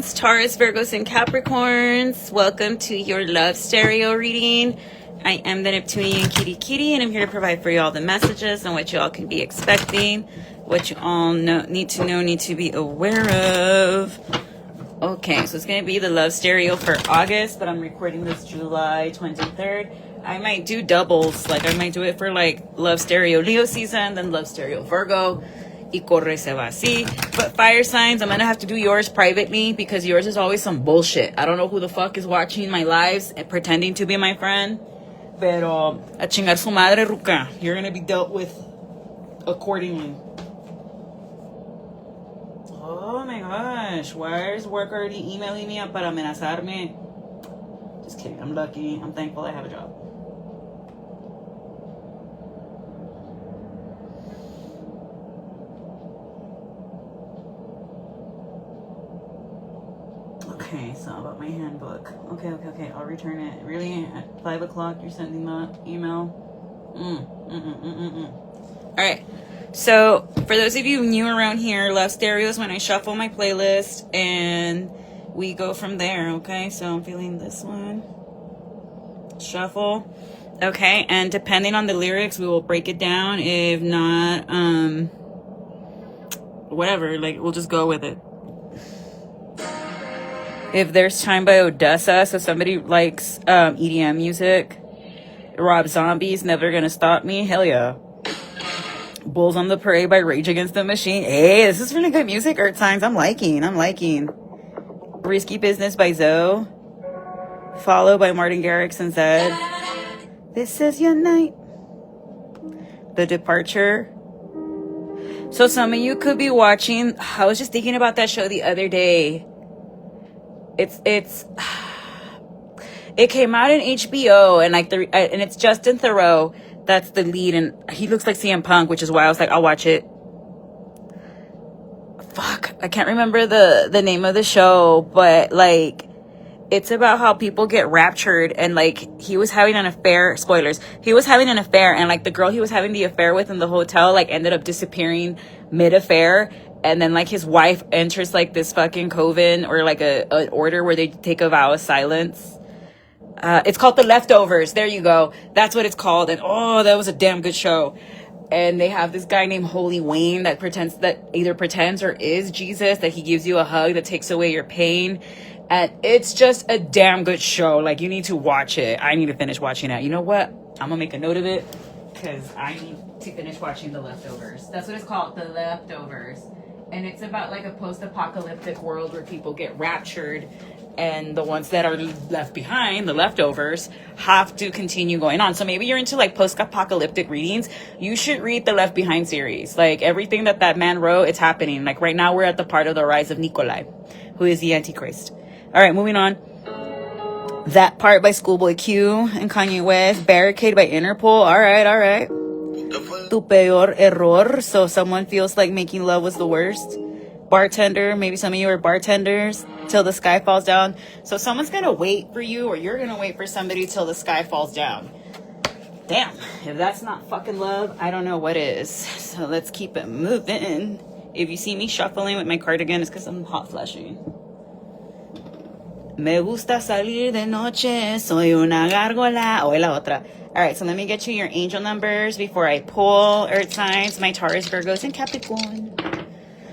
friends, Taurus, Virgos, and Capricorns. Welcome to your love stereo reading. I am the Neptunian Kitty Kitty, and I'm here to provide for you all the messages on what you all can be expecting, what you all need to be aware of. Okay, so it's going to be the love stereo for August, but I'm recording this July 23rd. I might do doubles, like I might do it for like love stereo Leo season, then love stereo Virgo. Y corre se va así. But fire signs, I'm gonna have to do yours privately because yours is always some bullshit. I don't know who the fuck is watching my lives and pretending to be my friend. Pero a chingar su madre, ruca. You're gonna be dealt with accordingly. Oh my gosh, why is work already emailing me para amenazarme? Just kidding, I'm lucky. I'm thankful I have a job. Okay, so about my handbook. Okay. I'll return it. Really? At 5 o'clock you're sending that email? Alright. So, for those of you new around here, love stereo is when I shuffle my playlist and we go from there, okay? So, I'm feeling this one. Shuffle. Okay, and depending on the lyrics, we will break it down. If not, whatever, like, we'll just go with it. If There's Time by Odessa, so somebody likes EDM music. Rob Zombie's Never Gonna Stop Me, hell yeah. Bulls on the Parade by Rage Against the Machine, hey, this is really good music, Earth Signs, I'm liking. Risky Business by Zoe. Follow by Martin Garrix and Zed. This is your night. The Departure. So some of you could be watching, I was just thinking about that show the other day. It came out in HBO and like and it's Justin Theroux that's the lead and he looks like CM Punk, which is why I was like, I'll watch it. Fuck, I can't remember the name of the show, but like it's about how people get raptured and like he was having an affair, spoilers, he was having an affair and like the girl he was having the affair with in the hotel like ended up disappearing mid-affair. And then, like, his wife enters, like, this fucking coven or, like, an order where they take a vow of silence. It's called The Leftovers. There you go. That's what it's called. And, oh, that was a damn good show. And they have this guy named Holy Wayne that either pretends or is Jesus, that he gives you a hug that takes away your pain. And it's just a damn good show. Like, you need to watch it. I need to finish watching it. You know what? I'm going to make a note of it because I need to finish watching The Leftovers. That's what it's called, The Leftovers. And it's about like a post-apocalyptic world where people get raptured and the ones that are left behind, the leftovers, have to continue going on. So maybe you're into like post-apocalyptic readings. You should read the Left Behind series. Like everything that man wrote, it's happening. Like right now we're at the part of the rise of Nikolai, who is the Antichrist. All right, moving on. That Part by Schoolboy Q and Kanye West. Barricade by Interpol. All right. Tu peor error. So someone feels like making love was the worst. Bartender. Maybe some of you are bartenders. Till the Sky Falls Down. So someone's gonna wait for you, or you're gonna wait for somebody till the sky falls down. Damn. If that's not fucking love, I don't know what is. So let's keep it moving. If you see me shuffling with my cardigan, it's because I'm hot flashing. Me gusta salir de noche, soy una gárgola. O la otra. All right, so let me get you your angel numbers before I pull Earth signs, my Taurus, Virgos, and Capricorn.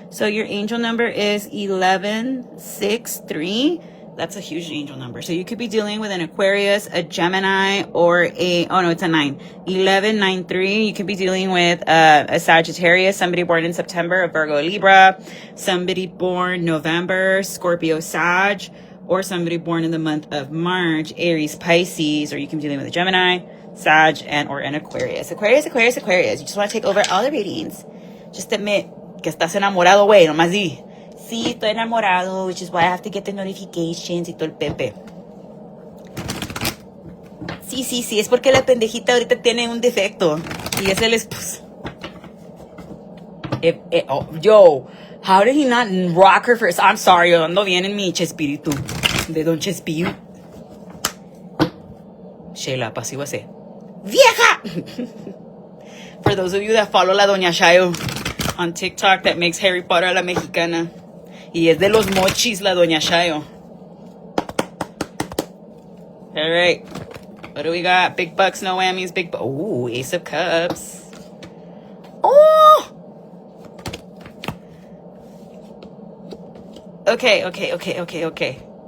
So your angel number is 1163. That's a huge angel number. So you could be dealing with an Aquarius, a Gemini, or it's a 9. 1193. You could be dealing with a Sagittarius, somebody born in September, a Virgo, Libra, somebody born November, Scorpio, Sag, or somebody born in the month of March, Aries, Pisces, or you can be dealing with a Gemini, Sag, or an Aquarius. Aquarius. You just want to take over all the readings. Just admit que estás enamorado, güey, nomás di. Sí, estoy enamorado, which is why I have to get the notifications y todo el pepe. Sí, es porque la pendejita ahorita tiene un defecto. Y es el esposo. Yo, how did he not rock her first? I'm sorry, yo ando bien en mi Chespiritu. De Don Chespirito. Sheila, pasivo ese. ¡Vieja! For those of you that follow la Doña Shayo on TikTok that makes Harry Potter a la mexicana. Y es de los mochis, la Doña Shayo. All right. What do we got? Big bucks, no whammies. Ooh, Ace of Cups. Oh! Okay.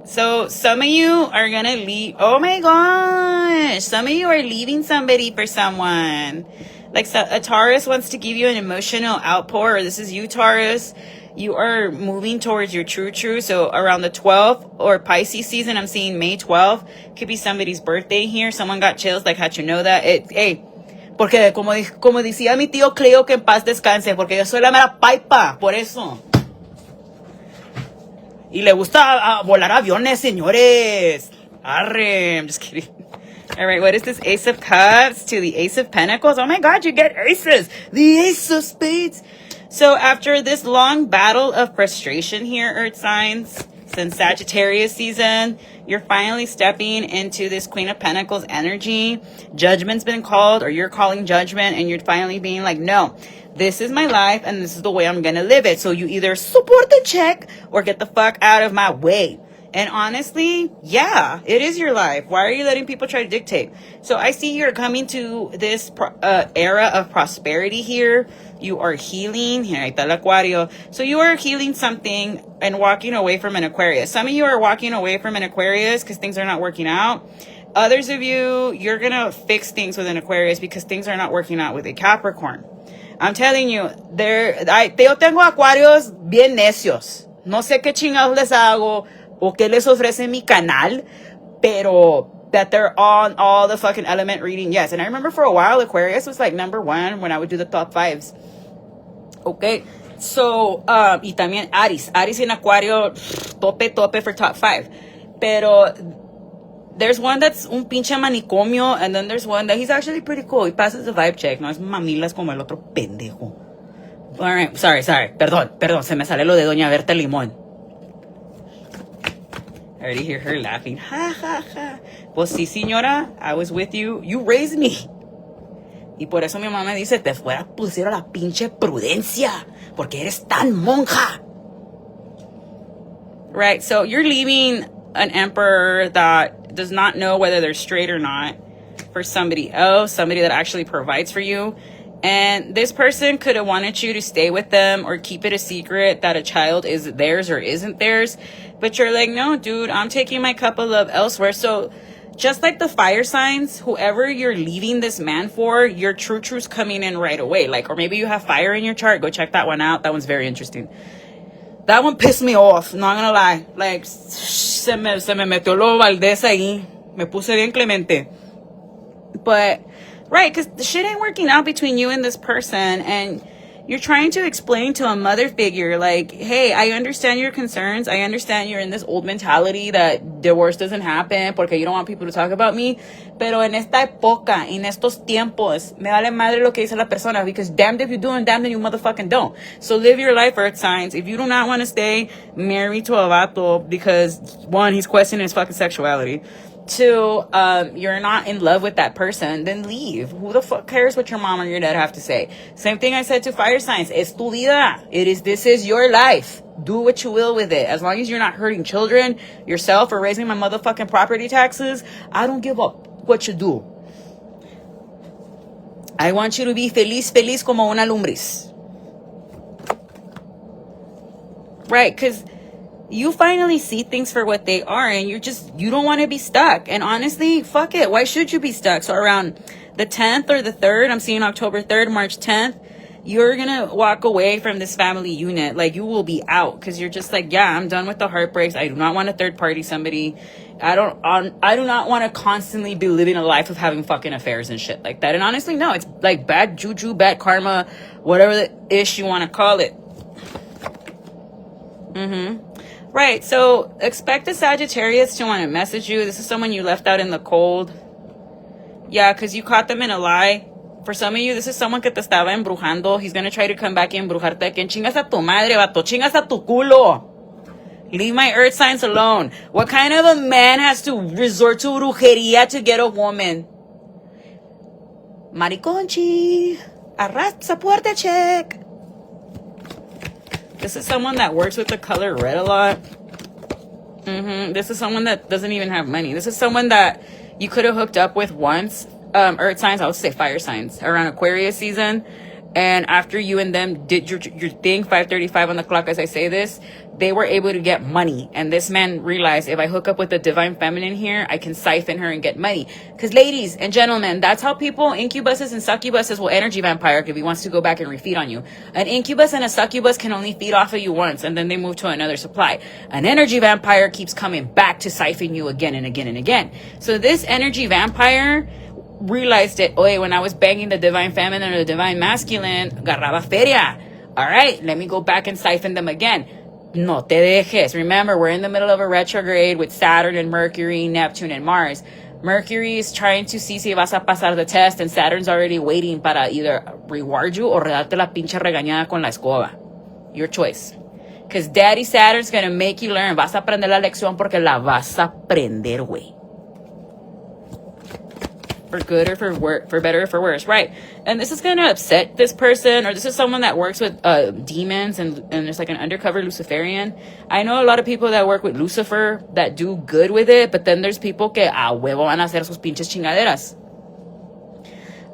So some of you are gonna leave. Oh my gosh. Some of you are leaving somebody for someone. Like a Taurus wants to give you an emotional outpour. Or this is you, Taurus. You are moving towards your true. So around the 12th or Pisces season, I'm seeing May 12th. Could be somebody's birthday here. Someone got chills. Like, how'd you know that? Hey, porque como decía mi tío Cleo, que en paz descanse, porque yo soy la mera paipa, por eso. Y le gusta volar aviones, señores. Arre, I'm just kidding. All right, what is this Ace of Cups to the Ace of Pentacles? Oh my God, you get aces. The Ace of Spades. So after this long battle of frustration here, Earth signs, since Sagittarius season, you're finally stepping into this Queen of Pentacles energy. Judgment's been called, or you're calling judgment, and you're finally being like, no, this is my life, and this is the way I'm gonna live it. So you either support the check or get the fuck out of my way. And honestly, yeah, it is your life. Why are you letting people try to dictate? So I see you're coming to this era of prosperity here. You are healing. Here, ahí está el Acuario. So you are healing something and walking away from an Aquarius. Some of you are walking away from an Aquarius because things are not working out. Others of you, you're going to fix things with an Aquarius because things are not working out with a Capricorn. I'm telling you, yo tengo Acuarios bien necios. No sé qué chingados les hago o qué les ofrece mi canal, pero that they're on all the fucking element reading. Yes, and I remember for a while Aquarius was like number one when I would do the top fives. Okay, so y también Aries en Acuario, tope for top five. Pero there's one that's un pinche manicomio, and then there's one that he's actually pretty cool. He passes the vibe check. No es mamilas como el otro pendejo. All right, sorry. Perdón, se me sale lo de Doña Berta Limón. I already hear her laughing. Ha, ha, ha. Pues sí, señora, I was with you. You raised me. Y por eso mi mamá me dice, te fuera pusieron la pinche prudencia, porque eres tan monja. Right, so you're leaving an emperor that does not know whether they're straight or not for somebody else, somebody that actually provides for you. And this person could have wanted you to stay with them or keep it a secret that a child is theirs or isn't theirs. But you're like, no, dude, I'm taking my cup of love elsewhere. So just like the fire signs, whoever you're leaving this man for, your truth's coming in right away. Like, or maybe you have fire in your chart. Go check that one out. That one's very interesting. That one pissed me off, not gonna lie. Like, se me metió lo Valdés ahí. Me puse bien clemente. But, right, because the shit ain't working out between you and this person. And you're trying to explain to a mother figure, like, hey, I understand your concerns. I understand you're in this old mentality that divorce doesn't happen porque you don't want people to talk about me. Pero en esta época, en estos tiempos, me vale madre lo que dice la persona, because damned if you do and damned if you motherfucking don't. So live your life, Earth signs. If you do not want to stay married to a vato because, one, he's questioning his fucking sexuality. Two, you're not in love with that person, then leave. Who the fuck cares what your mom or your dad have to say? Same thing I said to fire signs. Es tu vida. This is your life. Do what you will with it. As long as you're not hurting children, yourself, or raising my motherfucking property taxes, I don't give up what you do. I want you to be feliz como una lumbriz. Right, because you finally see things for what they are, and you don't want to be stuck. And honestly, fuck it. Why should you be stuck? So around the 10th or the 3rd, I'm seeing October 3rd, March 10th, you're going to walk away from this family unit. Like, you will be out because you're just like, yeah, I'm done with the heartbreaks. I do not want a third party somebody. I do not want to constantly be living a life of having fucking affairs and shit like that. And honestly, no, it's like bad juju, bad karma, whatever the ish you want to call it. Right, so expect a Sagittarius to want to message you. This is someone you left out in the cold. Yeah, because you caught them in a lie. For some of you, this is someone que te estaba embrujando. He's going to try to come back and embrujarte. Que chingas a tu madre, vato. Chingas a tu culo. Leave my Earth signs alone. What kind of a man has to resort to brujería to get a woman? Mariconchi. Arrastra puerta check. This is someone that works with the color red a lot. This is someone that doesn't even have money. This is someone that you could have hooked up with once. Earth signs, I would say fire signs, around Aquarius season. And after you and them did your thing, 5:35 on the clock as I say this, they were able to get money. And this man realized, if I hook up with the divine feminine here, I can siphon her and get money. Because ladies and gentlemen, that's how people, incubuses and succubuses, will energy vampire if he wants to go back and refeed on you. An incubus and a succubus can only feed off of you once, and then they move to another supply. An energy vampire keeps coming back to siphon you again and again and again. So this energy vampire realized it. Oh, when I was banging the divine feminine or the divine masculine, agarraba feria. All right, let me go back and siphon them again. No te dejes. Remember, we're in the middle of a retrograde with Saturn and Mercury, Neptune and Mars. Mercury is trying to see si vas a pasar the test, and Saturn's already waiting para either reward you or darte la pinche regañada con la escoba. Your choice. Because Daddy Saturn's going to make you learn. Vas a aprender la lección porque la vas a aprender, güey. For good or for better or for worse, right? And this is going to upset this person, or this is someone that works with demons and there's like an undercover Luciferian. I know a lot of people that work with Lucifer that do good with it, but then there's people que a huevo van a hacer sus pinches chingaderas.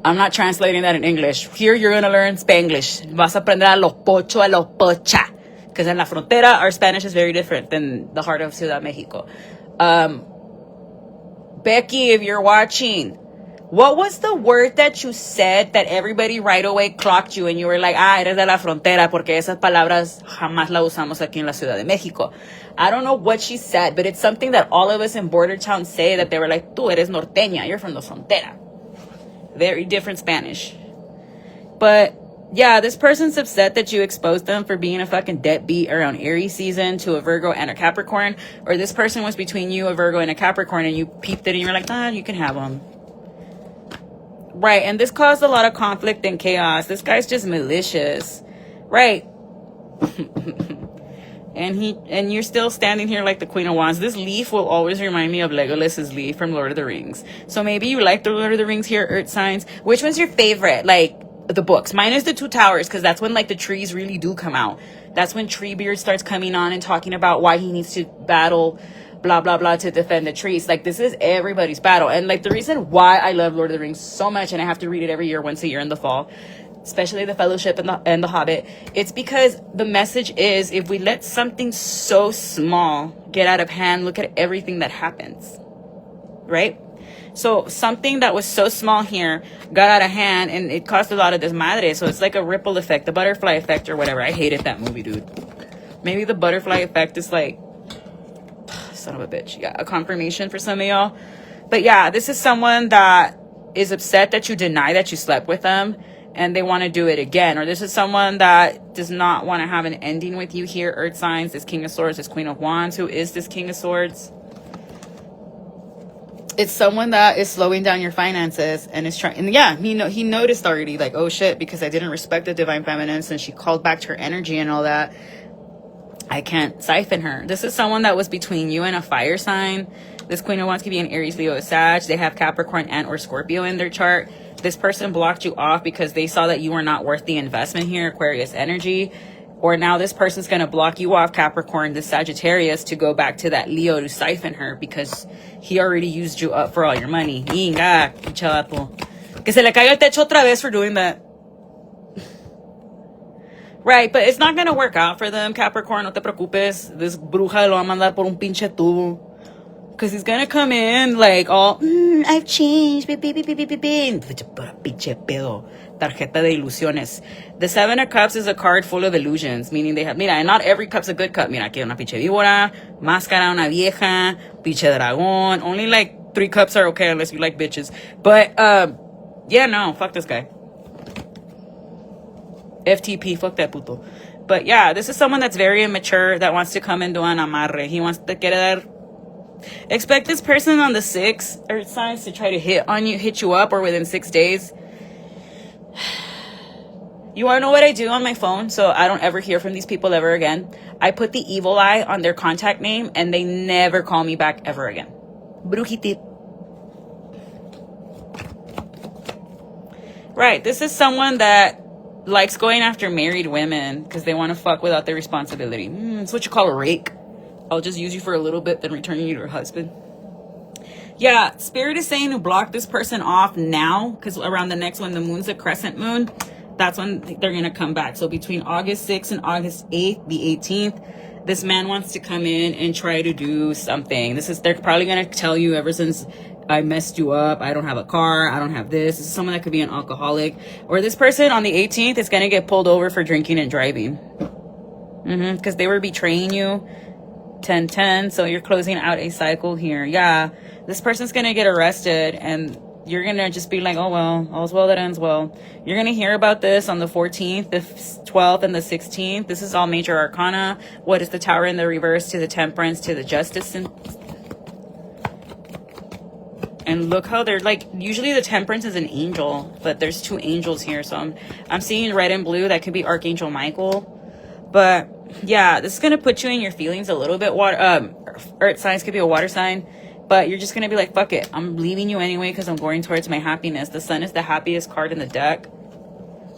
I'm not translating that in English. Here you're going to learn Spanglish. Vas a aprender a los pocho, a los pocha. Because in La Frontera, our Spanish is very different than the heart of Ciudad Mexico. Becky, if you're watching, what was the word that you said that everybody right away clocked you and you were like, eres de la frontera, porque esas palabras jamás la usamos aquí en la Ciudad de Mexico? I don't know what she said, but it's something that all of us in border towns say, that they were like, tú eres norteña, you're from the frontera. Very different Spanish. But yeah, this person's upset that you exposed them for being a fucking deadbeat around Aries season to a Virgo and a Capricorn. Or this person was between you, a Virgo, and a Capricorn, and you peeped it and you were like, you can have them. Right, and this caused a lot of conflict and chaos. This guy's just malicious. Right. and you're still standing here like the Queen of Wands. This leaf will always remind me of Legolas's leaf from Lord of the Rings. So maybe you like the Lord of the Rings here, Earth signs. Which one's your favorite? Like, the books. Mine is the Two Towers, because that's when like the trees really do come out. That's when Treebeard starts coming on and talking about why he needs to battle blah blah blah to defend the trees. Like, this is everybody's battle. And like, the reason why I love Lord of the Rings so much, and I have to read it every year, once a year in the fall, especially the Fellowship and the Hobbit, it's because the message is, if we let something so small get out of hand, look at everything that happens, right? So something that was so small here got out of hand, and it caused a lot of desmadre. So it's like a ripple effect, the butterfly effect or whatever. I hated that movie, dude. Maybe the butterfly effect is like, son of a bitch. Yeah, a confirmation for some of y'all. But yeah, this is someone that is upset that you deny that you slept with them, and they want to do it again. Or this is someone that does not want to have an ending with you here, Earth signs. This King of Swords, this Queen of Wands. Who is this King of Swords? It's someone that is slowing down your finances and is trying. And yeah, he noticed already, like, oh shit, because I didn't respect the divine feminine since she called back to her energy and all that, I can't siphon her. This is someone that was between you and a fire sign. This Queen of Wands could be an Aries, Leo, Sag. They have Capricorn and or Scorpio in their chart. This person blocked you off because they saw that you were not worth the investment here, Aquarius energy. Or now this person's going to block you off, Capricorn, the Sagittarius, to go back to that Leo to siphon her because he already used you up for all your money. Inga, chavato. Que se le caiga el techo otra vez for doing that. Right, but it's not going to work out for them, Capricorn. No te preocupes. This bruja lo va a mandar por un pinche tubo. Because he's going to come in like all, I've changed. Pinche pedo. Tarjeta de ilusiones. The Seven of Cups is a card full of illusions, meaning they have, mira, and not every cup's a good cup. Mira, aquí hay una pinche víbora, máscara, una vieja, pinche dragón. Only like 3 cups are okay unless you like bitches. But, yeah, no, fuck this guy. FTP, fuck that puto. But yeah, this is someone that's very immature that wants to come and do an amarre. He wants to quiere dar. Expect this person on the 6 Earth signs to try to hit you up, or within 6 days. You want to know what I do on my phone so I don't ever hear from these people ever again? I put the evil eye on their contact name and they never call me back ever again. Brujitip. Right, this is someone that likes going after married women because they want to fuck without their responsibility. It's what you call a rake. I'll just use you for a little bit, then return you to your husband. Yeah, Spirit is saying to block this person off now, because around the next one, the moon's a crescent moon. That's when they're going to come back. So between August 6th and August 8th, the 18th, this man wants to come in and try to do something. They're probably going to tell you, ever since I messed you up, I don't have a car, I don't have this. This is someone that could be an alcoholic. Or this person on the 18th is going to get pulled over for drinking and driving. Because they were betraying you. 10-10, so you're closing out a cycle here. Yeah, this person's going to get arrested, and you're going to just be like, oh, well, all's well that ends well. You're going to hear about this on the 14th, the 12th, and the 16th. This is all major arcana. What is the Tower in the reverse to the Temperance to the Justice? And look how they're like, usually the Temperance is an angel, but there's two angels here. So I'm seeing red and blue. That could be Archangel Michael. But yeah, this is going to put you in your feelings a little bit. Earth signs could be a water sign, but you're just going to be like, fuck it. I'm leaving you anyway because I'm going towards my happiness. The Sun is the happiest card in the deck.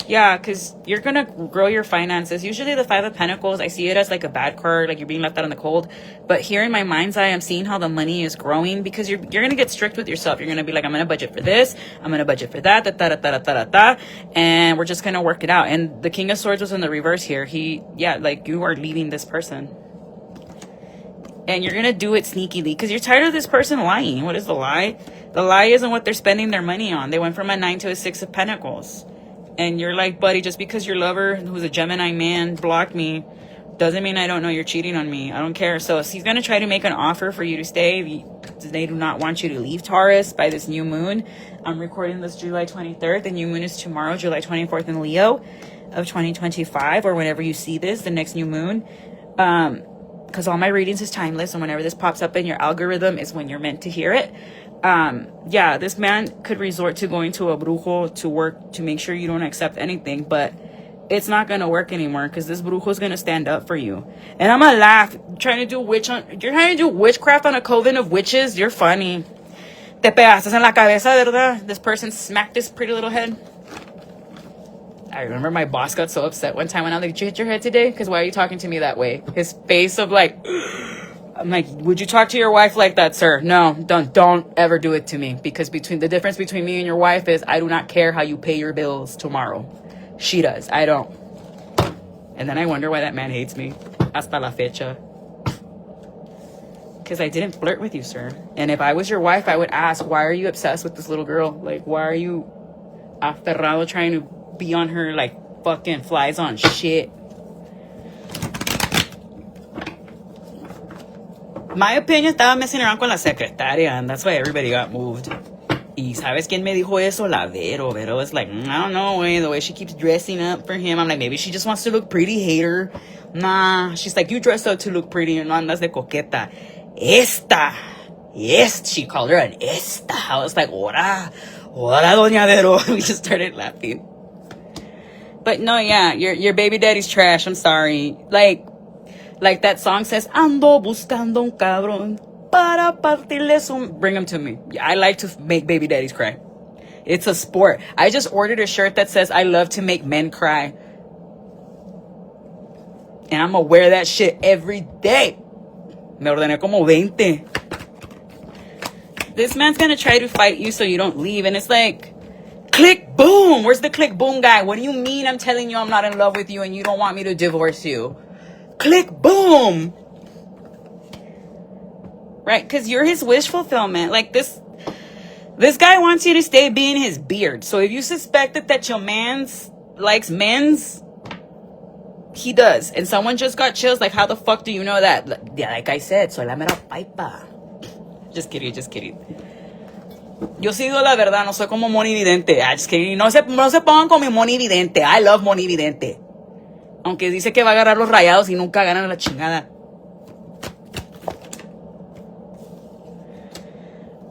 Yeah, because you're going to grow your finances. Usually the Five of Pentacles, I see it as like a bad card, like you're being left out in the cold. But here in my mind's eye, I'm seeing how the money is growing because you're going to get strict with yourself. You're going to be like, I'm going to budget for this. I'm going to budget for that. And we're just going to work it out. And the King of Swords was in the reverse here. Like you are leaving this person. And you're going to do it sneakily because you're tired of this person lying. What is the lie? The lie isn't what they're spending their money on. They went from a 9 to a 6 of Pentacles. And you're like, buddy, just because your lover, who's a Gemini man, blocked me, doesn't mean I don't know you're cheating on me. I don't care. So he's going to try to make an offer for you to stay. They do not want you to leave Taurus by this new moon. I'm recording this July 23rd. The new moon is tomorrow, July 24th in Leo of 2025, or whenever you see this, the next new moon. Because all my readings is timeless. And whenever this pops up in your algorithm is when you're meant to hear it. Yeah, this man could resort to going to a brujo to work to make sure you don't accept anything, but it's not going to work anymore because this brujo is going to stand up for you. And I'm going to laugh. You're trying to do witchcraft on a coven of witches. You're funny. Te pegaste en la cabeza, ¿verdad? This person smacked this pretty little head. I remember my boss got so upset one time when I was like, did you hit your head today? Because why are you talking to me that way? His face of like... I'm like, would you talk to your wife like that, sir? No, don't ever do it to me. Because the difference between me and your wife is I do not care how you pay your bills tomorrow. She does. I don't. And then I wonder why that man hates me. Hasta la fecha. Because I didn't flirt with you, sir. And if I was your wife, I would ask, why are you obsessed with this little girl? Like, why are you aferrado trying to be on her like fucking flies on shit? My opinion, estaba messing around con la secretaria, and that's why everybody got moved. Y ¿sabes quién me dijo eso? La Vero. Vero is like, I don't know, güey, the way she keeps dressing up for him. I'm like, maybe she just wants to look pretty, hater. Nah, she's like, you dress up to look pretty and no andas de coqueta. Yes, she called her an esta. I was like, ora, doña Vero. We just started laughing. But no, yeah, your baby daddy's trash. I'm sorry. Like that song says, ando buscando un cabrón para partirle su... Bring him to me. I like to make baby daddies cry. It's a sport. I just ordered a shirt that says, I love to make men cry. And I'm gonna wear that shit every day. Me ordené como 20. This man's gonna try to fight you so you don't leave. And it's like, click boom. Where's the click boom guy? What do you mean I'm telling you I'm not in love with you and you don't want me to divorce you? Click boom. Right? Because you're his wish fulfillment. Like this guy wants you to stay being his beard. So if you suspect that your man's likes men's, he does. And someone just got chills. Like, how the fuck do you know that? Yeah, like I said, soy la mera paipa. Just kidding. Yo sí digo la verdad, no soy como Moni Vidente. Just kidding. No se pongan con mi Moni Vidente. I love Moni Vidente. Aunque dice que va a agarrar los rayados y nunca ganan la chingada.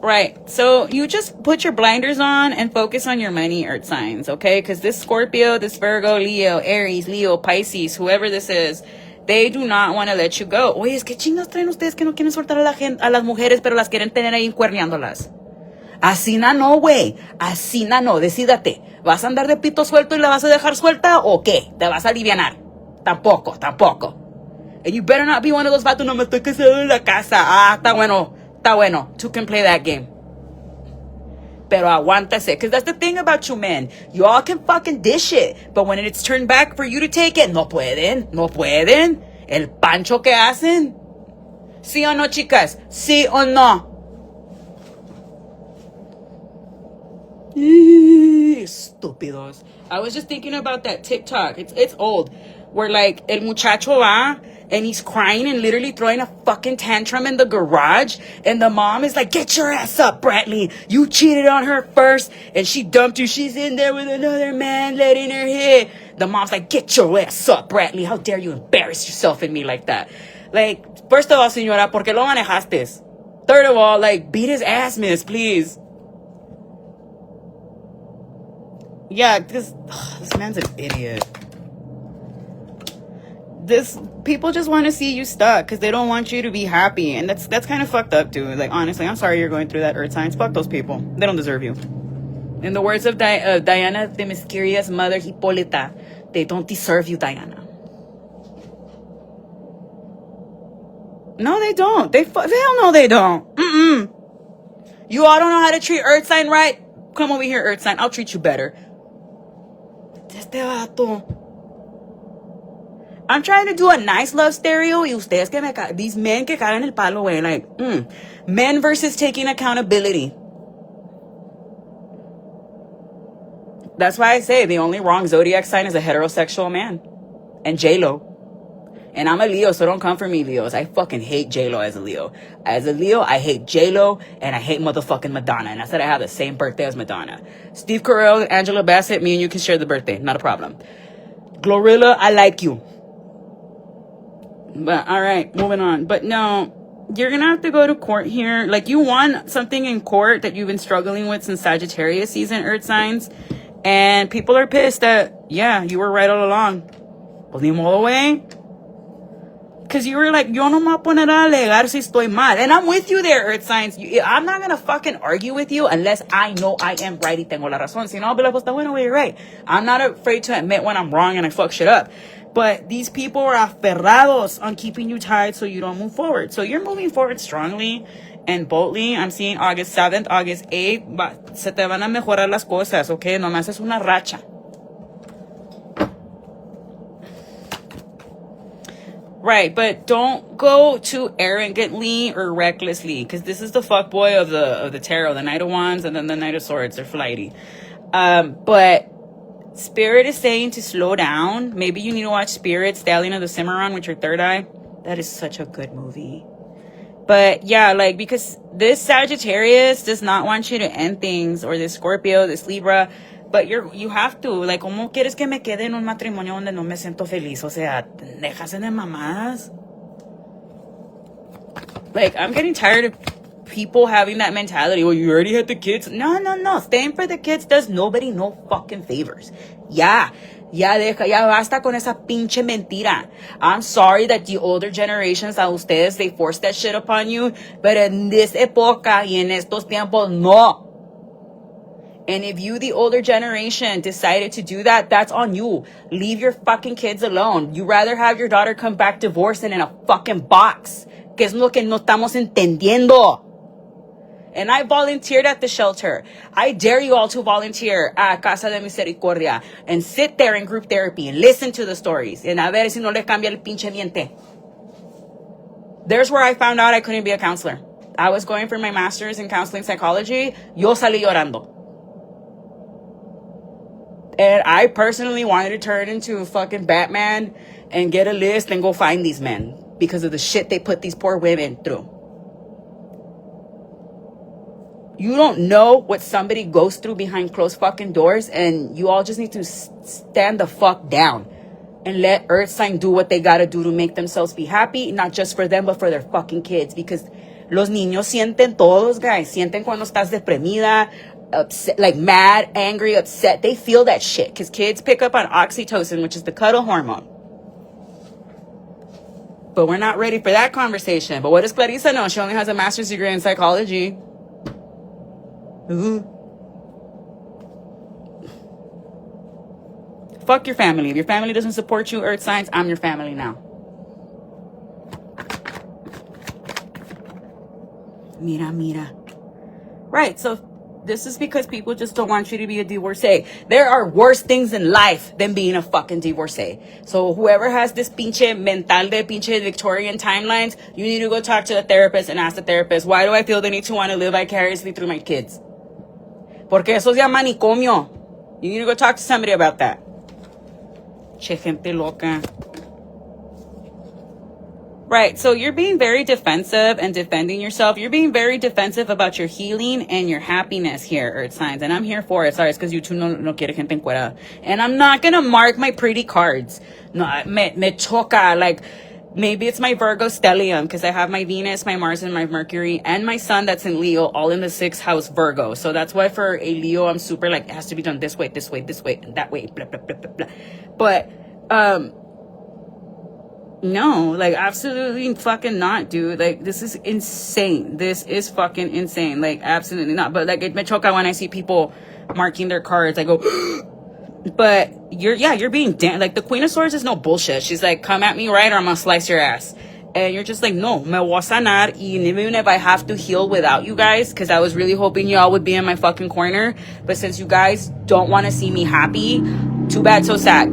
Right. So you just put your blinders on and focus on your money, earth signs, okay? Because this Scorpio, this Virgo, Leo, Aries, Leo, Pisces, whoever this is, they do not want to let you go. Oye, es que chingas traen ustedes que no quieren soltar a la gente, a las mujeres, pero las quieren tener ahí cuerneándolas. Así no, güey. Así no. Decídate. ¿Vas a andar de pito suelto y la vas a dejar suelta o qué? ¿Te vas a alivianar? Tampoco. And you better not be one of those vatos, no me estoy casando en la casa. Ah, está bueno. Two can play that game. Pero aguántase. Because that's the thing about you men. You all can fucking dish it. But when it's turned back for you to take it, no pueden. El pancho que hacen. ¿Sí o no, chicas? ¿Sí o no? Estúpidos. I was just thinking about that TikTok. It's old. Where like el muchacho va and he's crying and literally throwing a fucking tantrum in the garage, and the mom is like, get your ass up, Bradley. You cheated on her first and she dumped you. She's in there with another man letting her hit. The mom's like, get your ass up, Bradley. How dare you embarrass yourself in me like that? Like, first of all, señora, ¿por qué lo manejaste? Third of all, like, beat his ass, miss, please. Yeah, this man's an idiot. People just want to see you stuck because they don't want you to be happy, and that's kind of fucked up, dude. Like, honestly, I'm sorry you're going through that earth signs. Fuck those people. They don't deserve you. In the words of Diana, the mysterious mother Hippolyta, they don't deserve you, Diana. No, they don't. Hell no, they don't. You all don't know how to treat earth sign right? Come over here, earth sign. I'll treat you better. Este vato. I'm trying to do a nice love stereo y ustedes que these men que cagan el palo, güey. Like, men versus taking accountability. That's why I say the only wrong zodiac sign is a heterosexual man. And J-Lo. And I'm a Leo, so don't come for me, Leos. I fucking hate J-Lo as a Leo. As a Leo, I hate J-Lo, and I hate motherfucking Madonna. And I said I have the same birthday as Madonna. Steve Carell, Angela Bassett, me and you can share the birthday. Not a problem. Glorilla, I like you. But, all right, moving on. But no, you're going to have to go to court here. Like, you won something in court that you've been struggling with since Sagittarius season, earth signs. And people are pissed that, yeah, you were right all along. Pues ni modo, güey. Because you were like, yo no me voy a poner a alegar si estoy mal. And I'm with you there, earth signs. I'm not going to fucking argue with you unless I know I am right y tengo la razón. Si no, I'll be like, pues está bueno, güey, you're right. I'm not afraid to admit when I'm wrong and I fuck shit up. But these people are aferrados on keeping you tied so you don't move forward. So you're moving forward strongly and boldly. I'm seeing August 7th, August 8th. Se te van a mejorar las cosas, okay? Nomás es una racha. Right, but don't go too arrogantly or recklessly, because this is the fuckboy of the tarot, the Knight of Wands and then the Knight of Swords. They're flighty. But Spirit is saying to slow down. Maybe you need to watch Spirit, Stallion of the Cimarron with your third eye. That is such a good movie. But yeah, like, because this Sagittarius does not want you to end things, or this Scorpio, this Libra, but you have to. Like, ¿cómo quieres que me quede en un matrimonio donde no me siento feliz? O sea, déjase de mamadas. Like, I'm getting tired of people having that mentality. Well, you already had the kids. No. Staying for the kids does nobody no fucking favors. Ya basta con esa pinche mentira. I'm sorry that the older generations, a ustedes, they forced that shit upon you. But in this época y en estos tiempos, no. And if you, the older generation, decided to do that, that's on you. Leave your fucking kids alone. You rather have your daughter come back divorced than in a fucking box. Que es lo que no estamos entendiendo. And I volunteered at the shelter. I dare you all to volunteer at Casa de Misericordia and sit there in group therapy and listen to the stories. And a ver si no le cambia el pinche diente. There's where I found out I couldn't be a counselor. I was going for my master's in counseling psychology. Yo salí llorando. And I personally wanted to turn into a fucking Batman and get a list and go find these men because of the shit they put these poor women through. You don't know what somebody goes through behind closed fucking doors, and you all just need to stand the fuck down and let Earth Sign do what they gotta do to make themselves be happy, not just for them, but for their fucking kids. Because los niños sienten todos, guys. Sienten cuando estás deprimida, upset, like mad, angry, upset. They feel that shit because kids pick up on oxytocin, which is the cuddle hormone. But we're not ready for that conversation. But what does Clarissa know? She only has a master's degree in psychology. Fuck your family. If your family doesn't support you, earth signs, I'm your family now. Mira. Right, so this is because people just don't want you to be a divorcee. There are worse things in life than being a fucking divorcee. So whoever has this pinche mental de pinche Victorian timelines, you need to go talk to the therapist and ask the therapist, why do I feel the need to want to live vicariously through my kids? Porque eso se llama manicomio. You need to go talk to somebody about that. Che gente loca. Right, so you're being very defensive and defending yourself. You're being very defensive about your healing and your happiness here, earth signs. And I'm here for it. Sorry, it's because you two no quiere gente encuerada. And I'm not going to mark my pretty cards. No, me choca. Like, maybe it's my Virgo stellium because I have my Venus, my Mars, and my Mercury, and my Sun that's in Leo, all in the 6th house Virgo. So that's why for a Leo, I'm super like, it has to be done this way, and that way, blah, blah, blah, blah, blah. But, no, like, absolutely fucking not, dude. Like, this is insane. This is fucking insane. Like, absolutely not. But, like, it me choca when I see people marking their cards. I go, but you're being like, the Queen of Swords is no bullshit. She's like, come at me right or I'm gonna slice your ass. And you're just like, no, me voy a sanar. Y even if I have to heal without you guys, because I was really hoping y'all would be in my fucking corner. But since you guys don't want to see me happy, too bad, so sad.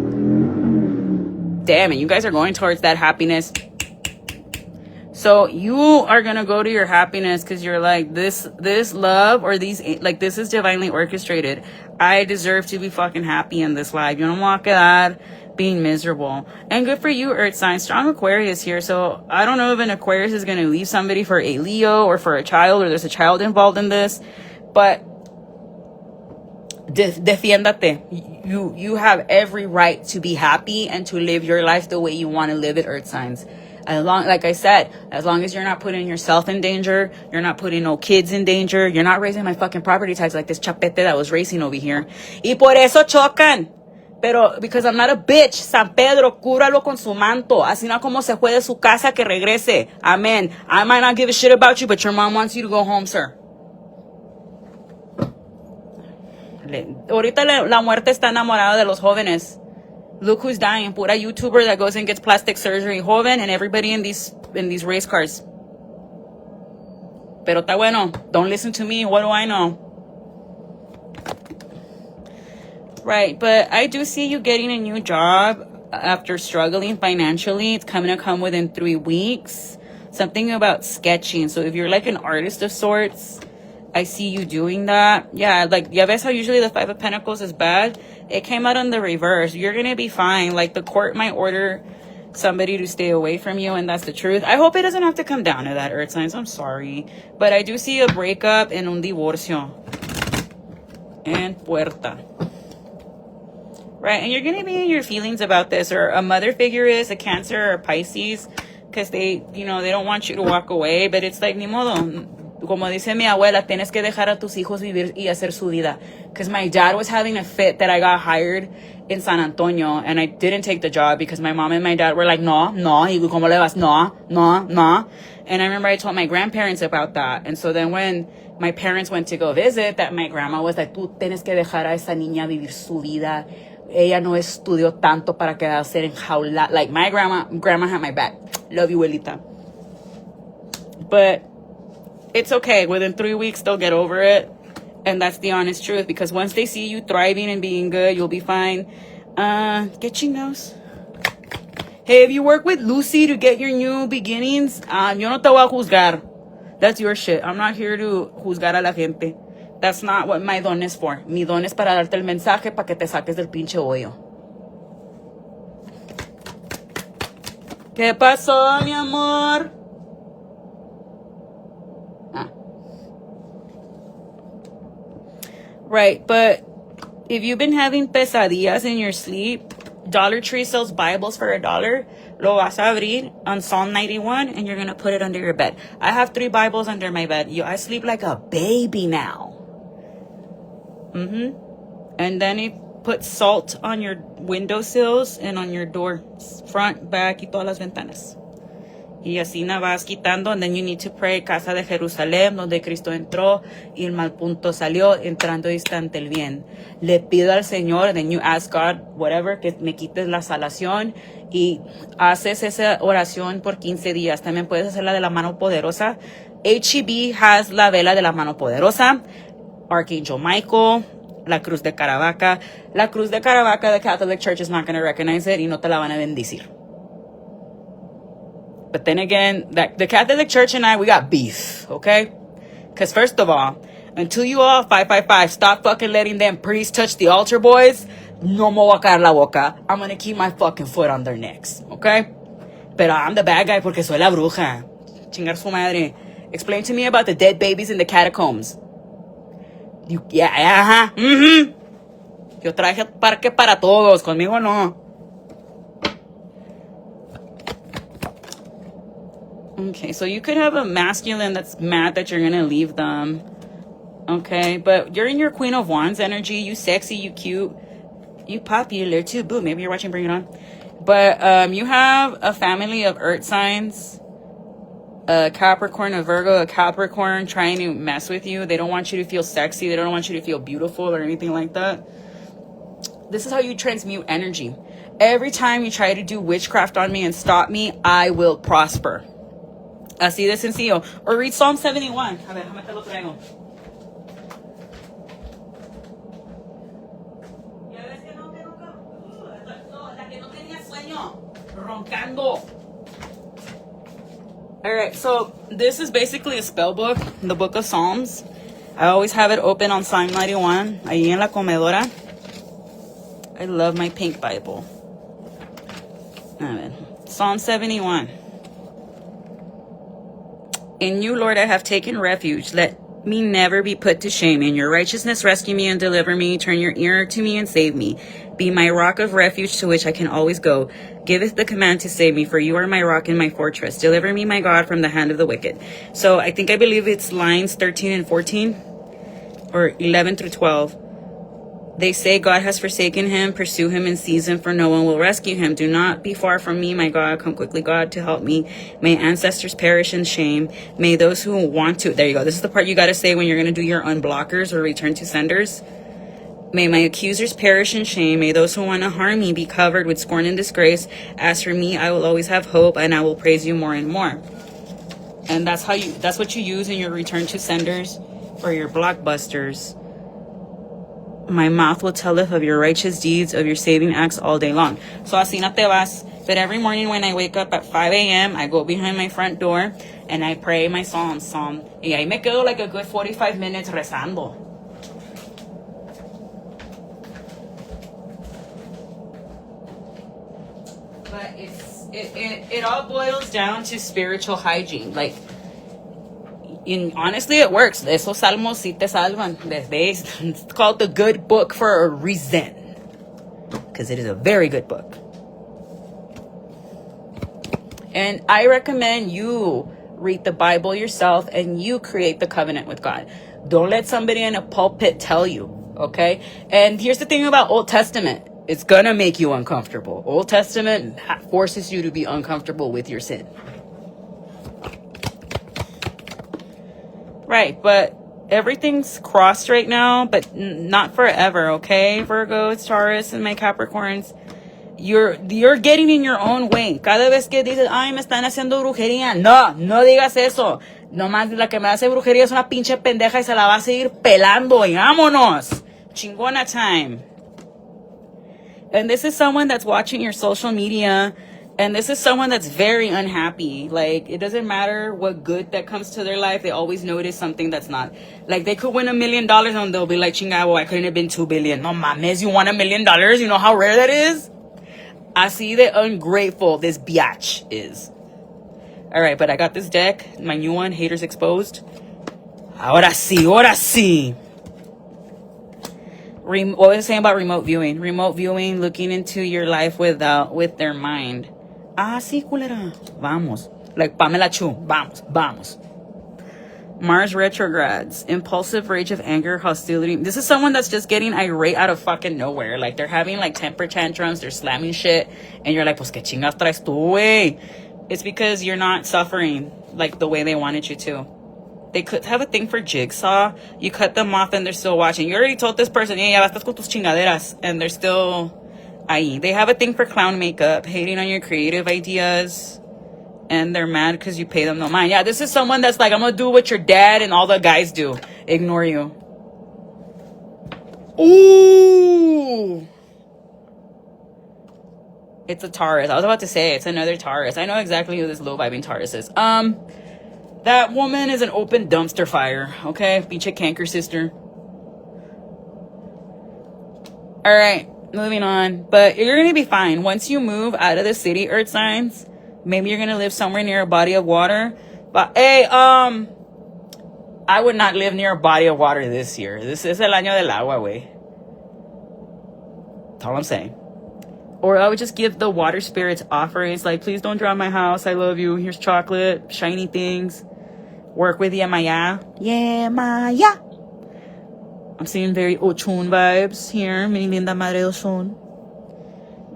Damn it, you guys are going towards that happiness. So you are gonna go to your happiness because you're like, this love or these, like, this is divinely orchestrated. I deserve to be fucking happy in this life. You don't want that being miserable. And good for you, earth sign. Strong Aquarius here. So I don't know if an Aquarius is gonna leave somebody for a Leo or for a child, or there's a child involved in this, but defiéndate. You have every right to be happy and to live your life the way you want to live it, earth signs. Like I said, as long as you're not putting yourself in danger, you're not putting no kids in danger, you're not raising my fucking property tax like this chapete that was racing over here. Y por eso chocan. Pero, because I'm not a bitch, San Pedro, cúralo con su manto. Así no como se fue de su casa, que regrese. Amen. I might not give a shit about you, but your mom wants you to go home, sir. Ahorita la muerte está enamorada de los jóvenes. Look who's dying. Pura YouTuber that goes and gets plastic surgery joven, and everybody in these race cars. Pero está bueno. Don't listen to me. What do I know? Right, but I do see you getting a new job after struggling financially. It's coming to come within 3 weeks. Something about sketching. So if you're like an artist of sorts, I see you doing that. Yeah, like, ya ves how usually the 5 of Pentacles is bad? It came out in the reverse. You're going to be fine. Like, the court might order somebody to stay away from you, and that's the truth. I hope it doesn't have to come down to that, earth signs. I'm sorry. But I do see a breakup and un divorcio. And puerta. Right, and you're going to be in your feelings about this, or a mother figure is a Cancer or Pisces, because they, you know, they don't want you to walk away, but it's like, ni modo. Como dice mi abuela, tienes que dejar a tus hijos vivir y hacer su vida. Because my dad was having a fit that I got hired in San Antonio, and I didn't take the job because my mom and my dad were like, no. Y como le vas, no. And I remember I told my grandparents about that. And so then when my parents went to go visit, that my grandma was like, tú tienes que dejar a esa niña vivir su vida. Ella no estudió tanto para quedarse enjaulada. Like, my grandma had my back. Love you, abuelita. But it's okay. Within 3 weeks, they'll get over it. And that's the honest truth. Because once they see you thriving and being good, you'll be fine. Get chingos. Hey, if you work with Lucy to get your new beginnings, yo no te voy a juzgar. That's your shit. I'm not here to juzgar a la gente. That's not what my don is for. Mi don es para darte el mensaje para que te saques del pinche hoyo. ¿Qué pasó, mi amor? Right, but if you've been having pesadillas in your sleep, Dollar Tree sells Bibles for $1. Lo vas a abrir on Psalm 91, and you're going to put it under your bed. I have 3 Bibles under my bed. I sleep like a baby now. And then it puts salt on your windowsills and on your door, front, back, y todas las ventanas. Y así na vas quitando, and then you need to pray, Casa de Jerusalén, donde Cristo entró, y el mal punto salió, entrando distante el bien. Le pido al Señor, and then you ask God, whatever, que me quites la salación, y haces esa oración por 15 días. También puedes hacer la de la mano poderosa. HEB has la vela de la mano poderosa, Archangel Michael, la cruz de Caravaca. La cruz de Caravaca, the Catholic Church is not going to recognize it, y no te la van a bendecir. But then again, the Catholic Church and I, we got beef, okay? Because first of all, until you all 555 stop fucking letting them priests touch the altar, boys, no me voy a caer la boca. I'm gonna keep my fucking foot on their necks, okay? Pero I'm the bad guy porque soy la bruja. Chingar su madre. Explain to me about the dead babies in the catacombs. Ajá. Yo traje parque para todos, conmigo no. Okay, so you could have a masculine that's mad that you're gonna leave them. Okay, but you're in your Queen of Wands energy. You sexy, you cute, you popular too. Boo, maybe you're watching Bring It On. But you have a family of earth signs. A Capricorn, a Virgo, a Capricorn trying to mess with you. They don't want you to feel sexy. They don't want you to feel beautiful or anything like that. This is how you transmute energy. Every time you try to do witchcraft on me and stop me, I will prosper. Así de sencillo. Or read Psalm 71. A ver, déjame te lo traigo. Ya ves que no, la que no tenía sueño. Roncando. Alright, so this is basically a spell book, the book of Psalms. I always have it open on Psalm 91, ahí en la comedora. I love my pink Bible. A ver, Psalm 71. In you, Lord, I have taken refuge. Let me never be put to shame. In your righteousness, rescue me and deliver me. Turn your ear to me and save me. Be my rock of refuge to which I can always go. Giveth the command to save me, for you are my rock and my fortress. Deliver me, my God, from the hand of the wicked. So I believe it's lines 13 and 14, or 11 through 12. They say God has forsaken him. Pursue him in season, for no one will rescue him. Do not be far from me, my God. Come quickly, God, to help me. May ancestors perish in shame. May those who want to... There you go. This is the part you got to say when you're going to do your unblockers or return to senders. May my accusers perish in shame. May those who want to harm me be covered with scorn and disgrace. As for me, I will always have hope, and I will praise you more and more. And that's what you use in your return to senders or your blockbusters. My mouth will telleth of your righteous deeds, of your saving acts all day long. So así no te vas. But every morning when I wake up at 5 a.m., I go behind my front door and I pray my psalms. Y ahí me quedo like a good 45 minutes rezando. But it all boils down to spiritual hygiene. Like, honestly, it works. Esos salmos sí te salvan. It's called the good book for a reason. Because it is a very good book. And I recommend you read the Bible yourself and you create the covenant with God. Don't let somebody in a pulpit tell you, okay? And here's the thing about Old Testament. It's gonna make you uncomfortable. Old Testament forces you to be uncomfortable with your sin. Right, but everything's crossed right now, but not forever, okay? Virgos, Taurus, and my Capricorns. You're getting in your own way. Cada vez que dices, ay, me están haciendo brujería. No digas eso. Nomás la que me hace brujería es una pinche pendeja y se la va a seguir pelando. Y vámonos. Chingona time. And this is someone that's watching your social media. And this is someone that's very unhappy. Like, it doesn't matter what good that comes to their life. They always notice something that's not. Like, they could win $1 million and they'll be like, chingado, I couldn't have been $2 billion. No mames, you won $1 million? You know how rare that is? Así de ungrateful this biatch is. Alright, but I got this deck. My new one, Haters Exposed. Ahora sí. What was I saying about remote viewing? Remote viewing, looking into your life with their mind. Ah, sí, culera. Vamos. Like Pamela Chu. Vamos. Mars retrogrades. Impulsive rage of anger, hostility. This is someone that's just getting irate out of fucking nowhere. Like, they're having, like, temper tantrums. They're slamming shit. And you're like, pues, ¿qué chingas traes tú, güey? it's because you're not suffering like the way they wanted you to. They could have a thing for Jigsaw. You cut them off and they're still watching. You already told this person, yeah, ya bastas con tus chingaderas, and they're still ahí. They have a thing for clown makeup, hating on your creative ideas, and they're mad because you pay them no mind. Yeah, this is someone that's like, I'm gonna do what your dad and all the guys do. Ignore you. Ooh! It's a Taurus. I was about to say, it's another Taurus. I know exactly who this low-vibing Taurus is. That woman is an open dumpster fire, okay? Pinche canker sister. All right, moving on. But you're going to be fine. Once you move out of the city, Earth signs, maybe you're going to live somewhere near a body of water. But, hey, I would not live near a body of water this year. This is el año del agua, güey. That's all I'm saying. Or I would just give the water spirits offerings, like, please don't drown my house. I love you. Here's chocolate, shiny things. Work with Yemaya. Yemaya. I'm seeing very Ochun vibes here. Mi linda madre Ochun.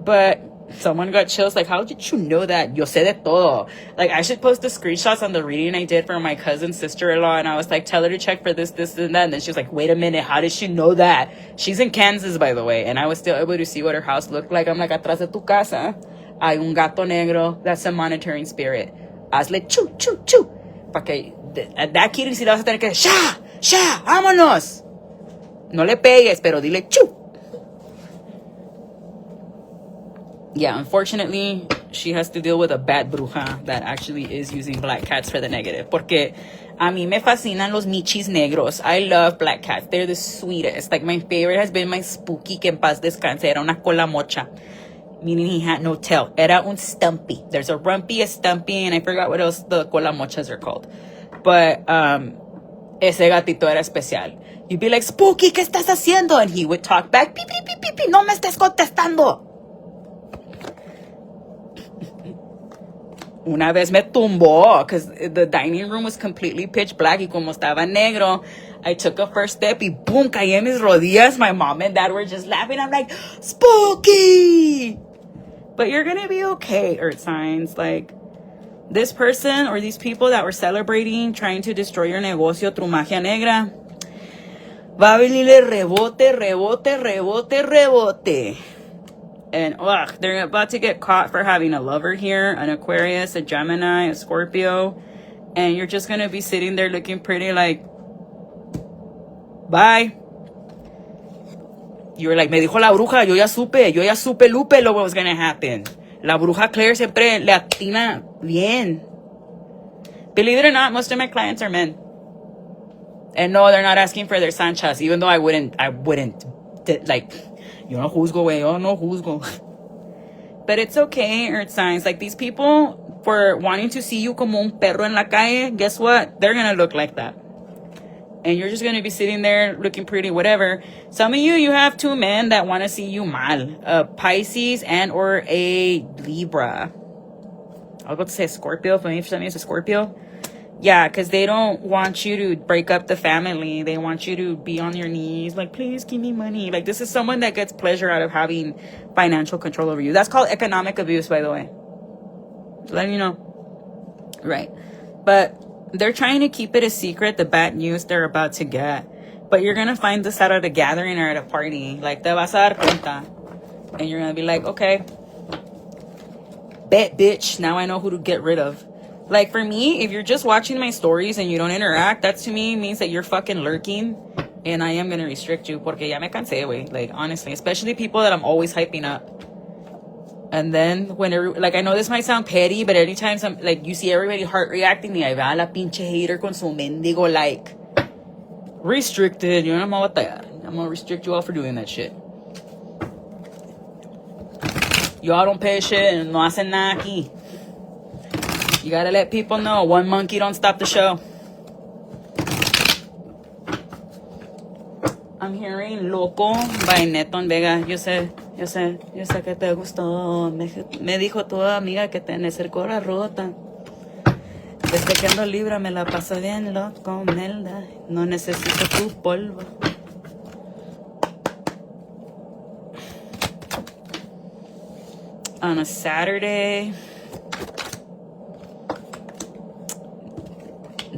But someone got chills. Like, how did you know that? Yo sé de todo. Like, I should post the screenshots on the reading I did for my cousin's sister-in-law. And I was like, tell her to check for this, this, and that. And then she was like, wait a minute. How did she know that? She's in Kansas, by the way. And I was still able to see what her house looked like. I'm like, atrás de tu casa hay un gato negro. That's a monitoring spirit. Hazle chu, chu, chu. Pa que that kitty si la vas a tener que sha, sha, vámonos. No le pegues, pero dile chu. Yeah, unfortunately, she has to deal with a bad bruja that actually is using black cats for the negative. Porque a mí me fascinan los michis negros. I love black cats. They're the sweetest. Like, my favorite has been my Spooky, que en paz descanse. Era una cola mocha. Meaning he had no tail. Era un stumpy. There's a rumpy, a stumpy, and I forgot what else the cola mochas are called. But ese gatito era especial. You'd be like, Spooky, ¿qué estás haciendo? And he would talk back, pi, pi, pi, pi, pi, no me estés contestando. Una vez me tumbó because the dining room was completely pitch black y como estaba negro, I took a first step y boom, caí en mis rodillas. My mom and dad were just laughing. I'm like, Spooky! But you're going to be okay, Earth signs. Like, this person or these people that were celebrating, trying to destroy your negocio through magia negra, va a venirle rebote, rebote, rebote, rebote. And they're about to get caught for having a lover here, an Aquarius, a Gemini, a Scorpio. And you're just going to be sitting there looking pretty like, bye. You were like, me dijo la bruja, yo ya supe, Lupe, lo was going to happen. La bruja Claire siempre le atina bien. Believe it or not, most of my clients are men. And no, they're not asking for their Sanchas, even though I wouldn't, like, you know who's going, you know who's going. But it's okay, Earth signs. Like, these people, for wanting to see you como un perro en la calle, guess what? They're going to look like that. And you're just going to be sitting there looking pretty, whatever. Some of you have two men that want to see you mal. A Pisces and or a Libra. I was about to say Scorpio. For me, it's a Scorpio. Yeah, because they don't want you to break up the family. They want you to be on your knees. Like, please give me money. Like, this is someone that gets pleasure out of having financial control over you. That's called economic abuse, by the way. Letting you know. Right. But they're trying to keep it a secret, the bad news they're about to get. But you're going to find this out at a gathering or at a party. Like, te vas a dar cuenta. And you're going to be like, okay. Bet, bitch. Now I know who to get rid of. Like, for me, if you're just watching my stories and you don't interact, that to me means that you're fucking lurking. And I am going to restrict you. Porque ya me cansé, güey. Like, honestly. Especially people that I'm always hyping up. And then, like, I know this might sound petty, but anytime you see everybody heart reacting, y ahí va la pinche hater con su mendigo like. Restricted. You know, I'm going to restrict you all for doing that shit. Y'all don't pay shit and no hacen nada aquí. You gotta let people know. One monkey don't stop the show. I'm hearing Loco by Neton Vega. Yo sé que te gustó. Me dijo tu amiga que tenés el cora rota. Desde que ando libre me la paso bien loco, Melda. No necesito tu polvo. On a Saturday,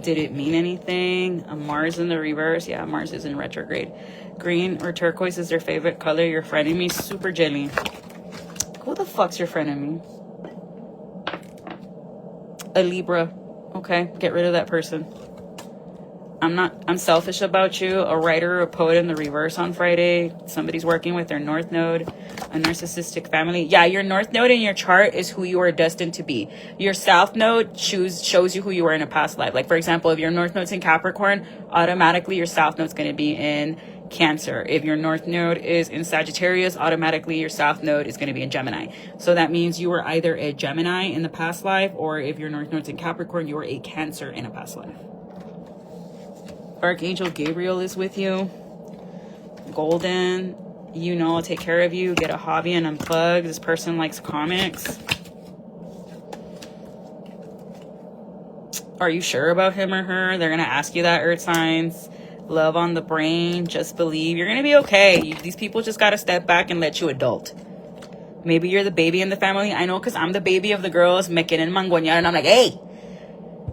Did it mean anything? A Mars in the reverse. Yeah, Mars is in retrograde. Green or turquoise is their favorite color. Your frenemy, super jelly. Who the fuck's your frenemy? A Libra. Okay, get rid of that person. I'm selfish about you. A writer or a poet in the reverse on Friday. Somebody's working with their North Node. A narcissistic family. Yeah, your North Node in your chart is who you are destined to be. Your South Node shows you who you were in a past life. Like, for example, if your North Node's in Capricorn, automatically your South Node's going to be in Cancer. If your North Node is in Sagittarius, automatically your South Node is going to be in Gemini. So that means you were either a Gemini in the past life, or if your North Node's in Capricorn, you were a Cancer in a past life. Archangel Gabriel is with you. Golden, you know, I'll take care of you. Get a hobby and unplug. This person likes comics. Are you sure about him or her? They're going to ask you that, Earth signs. Love on the brain. Just believe. You're going to be okay. These people just got to step back and let you adult. Maybe you're the baby in the family. I know, because I'm the baby of the girls. Me quieren mangoñar, and I'm like, hey,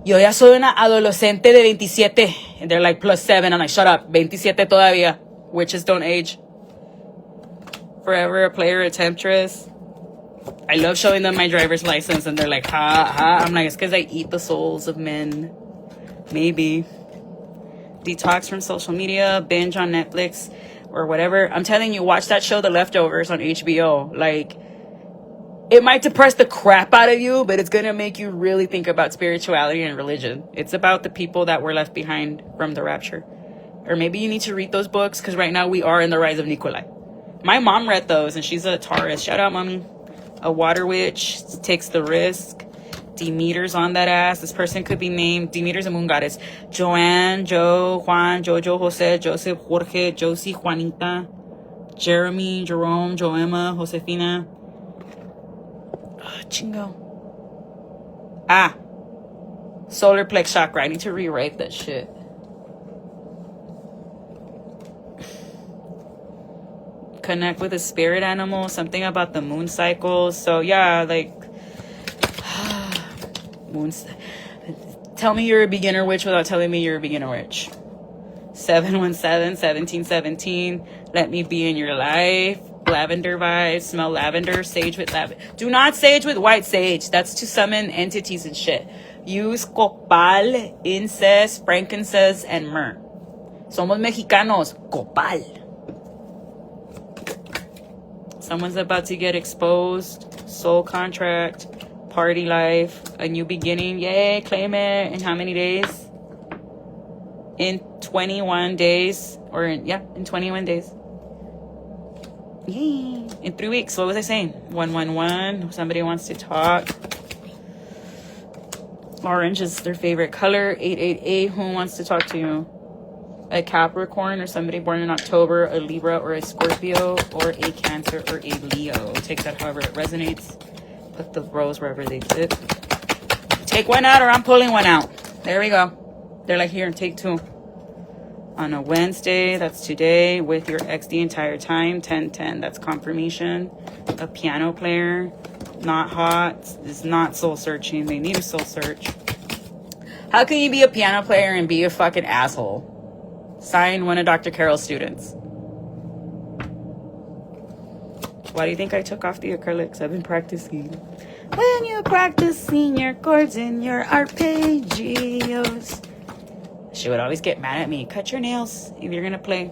yo ya soy una adolescente de 27. And they're like, +7. I'm like, shut up. 27 todavía. Witches don't age. Forever a player, a temptress. I love showing them my driver's license, and they're like, ha, ha. I'm like, it's because I eat the souls of men. Maybe. Detox from social media, binge on Netflix or whatever. I'm telling you, watch that show, The Leftovers, on HBO. Like, it might depress the crap out of you, but it's going to make you really think about spirituality and religion. It's about the people that were left behind from the rapture. Or maybe you need to read those books, because right now we are in the rise of Nikolai. My mom read those, and she's a Taurus. Shout out, mommy. A water witch takes the risk. Demeter's on that ass. This person could be named, Demeter's a moon goddess. Joanne, Joe, Juan, Jojo, Jose, Joseph, Jorge, Josie, Juanita, Jeremy, Jerome, Joemma, Josefina. Chingo. Solar plex chakra. I need to rewrite that shit. Connect with a spirit animal. Something about the moon cycles. So yeah, like moons. Tell me you're a beginner witch without telling me you're a beginner witch. 717-1717. Let me be in your life. Lavender vibes. Smell lavender. Sage with lavender. Do not sage with white sage. That's to summon entities and shit. Use copal, incense, frankincense, and myrrh. Somos mexicanos. Copal. Someone's about to get exposed. Soul contract. Party life. A new beginning. Yay, claim it. In how many days? In 21 days. In 21 days. Yay. In 3 weeks. What was I saying? 111. Somebody wants to talk. Orange is their favorite color. 888. Who wants to talk to you? A Capricorn or somebody born in October, a Libra or a Scorpio, or a Cancer or a Leo. Take that however it resonates. Put the rows wherever they fit. Take one out or I'm pulling one out. There we go. They're like, here, take two. On a Wednesday, that's today, with your ex the entire time. 10-10, that's confirmation. A piano player, not hot, is not soul searching. They need a soul search. How can you be a piano player and be a fucking asshole? Sign one of Dr. Carol's students. Why do you think I took off the acrylics? I've been practicing. When you're practicing your chords and your arpeggios. She would always get mad at me. Cut your nails if you're gonna play.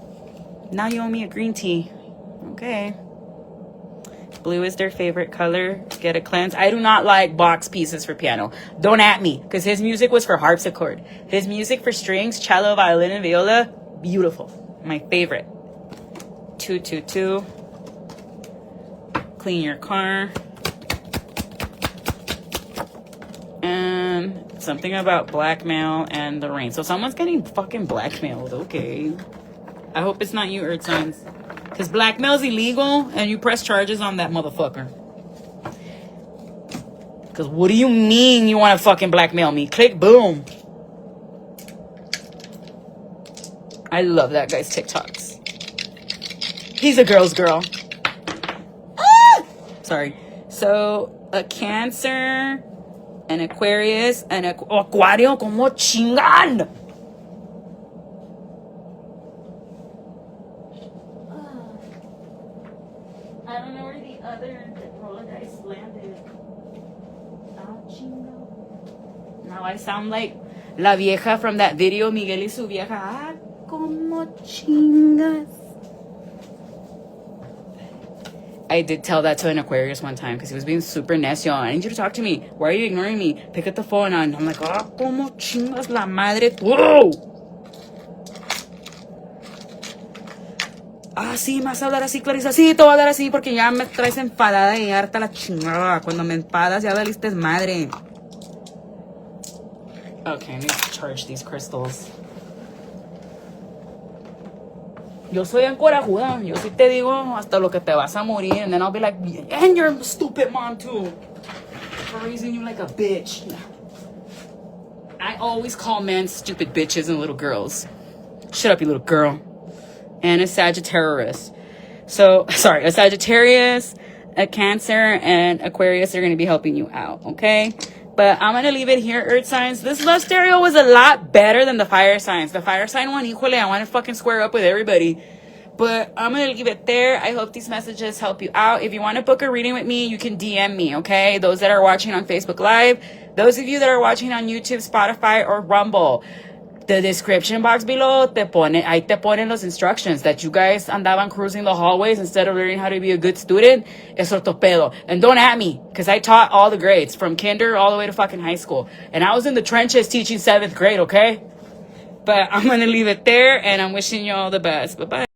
Now you owe me a green tea. Okay. Blue is their favorite color. Get a cleanse. I do not like box pieces for piano. Don't at me, because his music was for harpsichord. His music for strings, cello, violin, and viola, beautiful. My favorite. 222. Clean your car. And something about blackmail and the rain. So someone's getting fucking blackmailed. Okay. I hope it's not you, Earth signs. Because blackmail's illegal and you press charges on that motherfucker. Because what do you mean you want to fucking blackmail me? Click, boom. I love that guy's TikToks. He's a girl's girl. Sorry. So a Cancer an Aquarius, an Acuario, como chingan. I don't know where the other roller dice landed. Now I sound like la vieja from that video, Miguel y su vieja. Ah, como chingas. I did tell that to an Aquarius one time because he was being super necio. I need you to talk to me. Why are you ignoring me? Pick up the phone. And I'm like, ah, como chingas la madre. Whoa! Ah, sí, me vas a hablar así, Clarisa. Sí, te voy a hablar así porque ya me traes enfadada y harta la chingada. Cuando me enfadas ya valiste madre. Okay, I need to charge these crystals. Yo soy encorajuda. Yo sí te digo hasta lo que te vas a morir. And then I'll be like, and your stupid mom too. For raising you like a bitch. I always call men stupid bitches and little girls. Shut up, you little girl. And a Sagittarius. So, sorry, a Sagittarius, a Cancer, and Aquarius are going to be helping you out, okay? But I'm going to leave it here, Earth signs. This love stereo was a lot better than the fire signs. The fire sign one, híjole, I want to fucking square up with everybody. But I'm going to leave it there. I hope these messages help you out. If you want to book a reading with me, you can DM me, okay? Those that are watching on Facebook Live. Those of you that are watching on YouTube, Spotify, or Rumble. The description box below, ahí te ponen los instructions that you guys andaban cruising the hallways instead of learning how to be a good student. Es ortopedo. And don't at me, because I taught all the grades, from kinder all the way to fucking high school. And I was in the trenches teaching 7th grade, okay? But I'm going to leave it there, and I'm wishing you all the best. Bye-bye.